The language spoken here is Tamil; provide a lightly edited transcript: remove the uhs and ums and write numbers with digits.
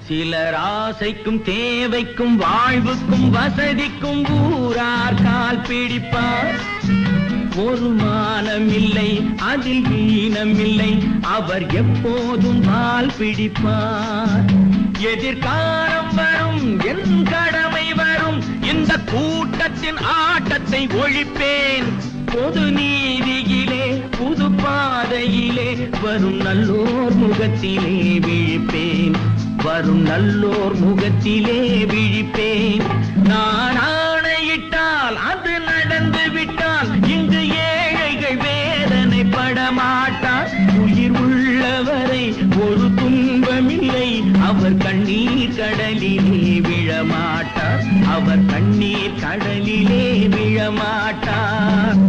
சிலர் ஆசைக்கும் தேவைக்கும் வாழ்வுக்கும் வசதிக்கும் ஊரார் கால் பிடிப்பார். ஒரு மானமில்லை அதில் ஈனமில்லை, அவர் எப்போதும் கால் பிடிப்பார். எதிர்காலம் வரும், என் கடமை வரும், இந்த கூட்டத்தின் ஆட்டத்தை ஒழிப்பேன். பொது நீதியிலே புது பாதையிலே வரும் நல்லோர் முகத்திலே விழிப்பேன். வரும் நல்லோர் முகத்திலே விழிப்பேன். நான் ஆணையிட்டால் அது நடந்து விட்டால் இங்கு ஏழைகள் வேதனைப்பட மாட்டார். உயிர் உள்ளவரை ஒரு துன்பமில்லை, அவர் கண்ணீர் கடலிலே விழமாட்டார். அவர் கண்ணீர் கடலிலே விழமாட்டார்.